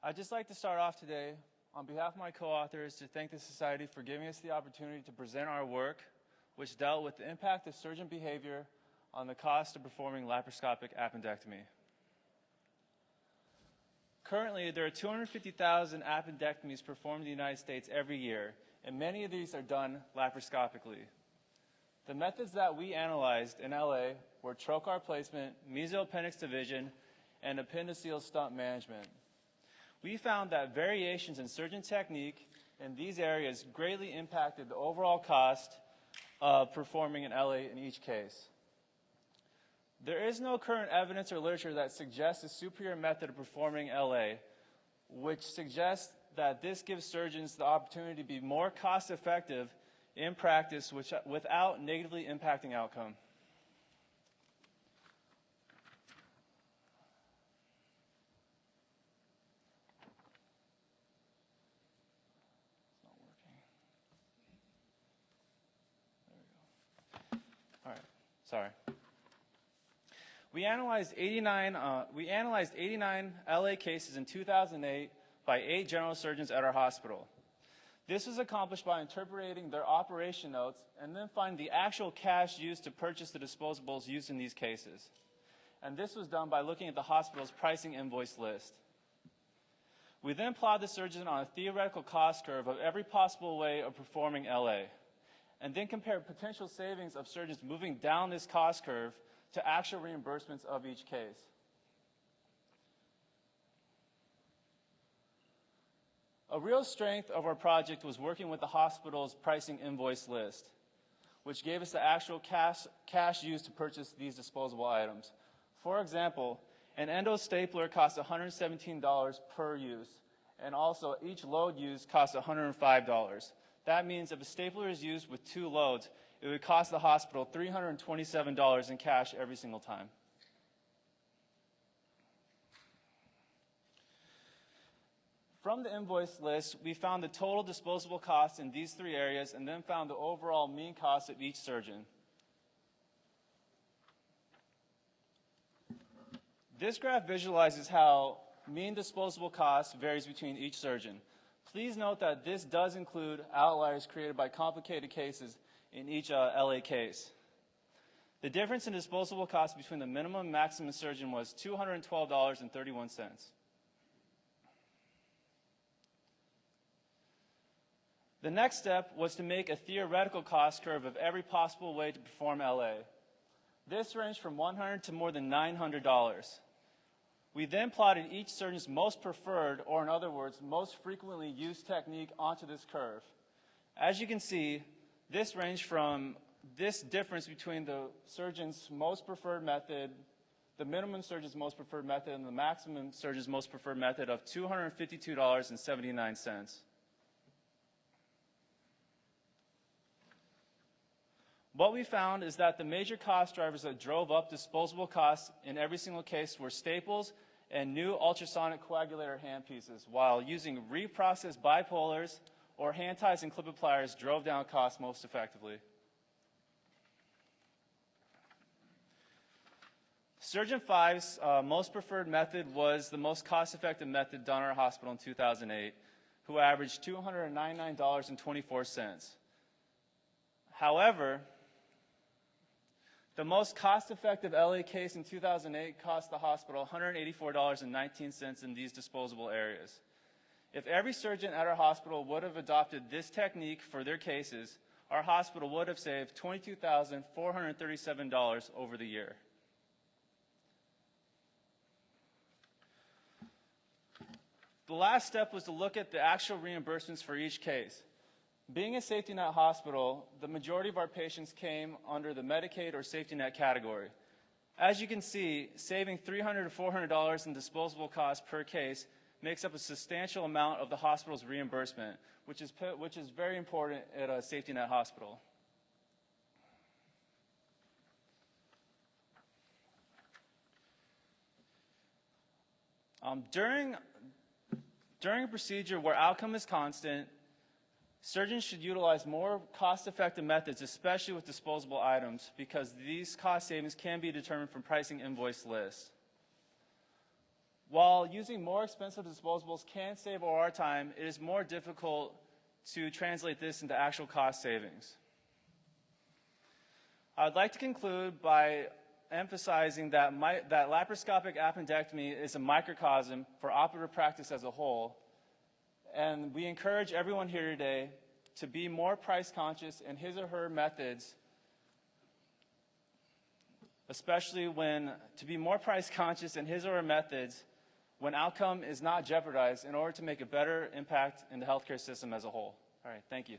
I'd just like to start off today, on behalf of my co-authors, to thank the Society for giving us the opportunity to present our work, which dealt with the impact of surgeon behavior on the cost of performing laparoscopic appendectomy. Currently, there are 250,000 appendectomies performed in the United States every year, and many of these are done laparoscopically. The methods that we analyzed in LA were trocar placement, mesoappendix division, and appendiceal stump management. We found that variations in surgeon technique in these areas greatly impacted the overall cost of performing in LA in each case. There is no current evidence or literature that suggests a superior method of performing LA, which suggests that this gives surgeons the opportunity to be more cost-effective in practice without negatively impacting outcome. It's not working. There we go. All right, sorry. We analyzed 89 LA cases in 2008 by 8 general surgeons at our hospital. This was accomplished by interpreting their operation notes and then finding the actual cash used to purchase the disposables used in these cases. And this was done by looking at the hospital's pricing invoice list. We then plotted the surgeon on a theoretical cost curve of every possible way of performing LA, and then compared potential savings of surgeons moving down this cost curve to actual reimbursements of each case. A real strength of our project was working with the hospital's pricing invoice list, which gave us the actual cash used to purchase these disposable items. For example, an endo stapler costs $117 per use, and also each load used costs $105. That means if a stapler is used with 2 loads, it would cost the hospital $327 in cash every single time. From the invoice list, we found the total disposable costs in these 3 areas and then found the overall mean cost of each surgeon. This graph visualizes how mean disposable cost varies between each surgeon. Please note that this does include outliers created by complicated cases in each LA case. The difference in disposable costs between the minimum and maximum surgeon was $212.31. The next step was to make a theoretical cost curve of every possible way to perform LA. This ranged from $100 to more than $900. We then plotted each surgeon's most preferred, or in other words, most frequently used technique onto this curve. As you can see, this ranged from this difference between the surgeon's most preferred method, the minimum surgeon's most preferred method, and the maximum surgeon's most preferred method of $252.79. What we found is that the major cost drivers that drove up disposable costs in every single case were staples and new ultrasonic coagulator handpieces, while using reprocessed bipolars or hand ties and clip pliers drove down costs most effectively. Surgeon 5's most preferred method was the most cost-effective method done in our hospital in 2008, who averaged $299.24. However, the most cost-effective LA case in 2008 cost the hospital $184.19 in these disposable areas. If every surgeon at our hospital would have adopted this technique for their cases, our hospital would have saved $22,437 over the year. The last step was to look at the actual reimbursements for each case. Being a safety net hospital, the majority of our patients came under the Medicaid or safety net category. As you can see, saving $300 to $400 in disposable costs per case makes up a substantial amount of the hospital's reimbursement, which is very important at a safety net hospital. During a procedure where outcome is constant, surgeons should utilize more cost-effective methods, especially with disposable items, because these cost savings can be determined from pricing invoice lists. While using more expensive disposables can save OR time, it is more difficult to translate this into actual cost savings. I would like to conclude by emphasizing that laparoscopic appendectomy is a microcosm for operative practice as a whole, and we encourage everyone here today to be more price conscious in his or her methods, to be more price conscious in his or her methods when outcome is not jeopardized in order to make a better impact in the healthcare system as a whole. All right, thank you.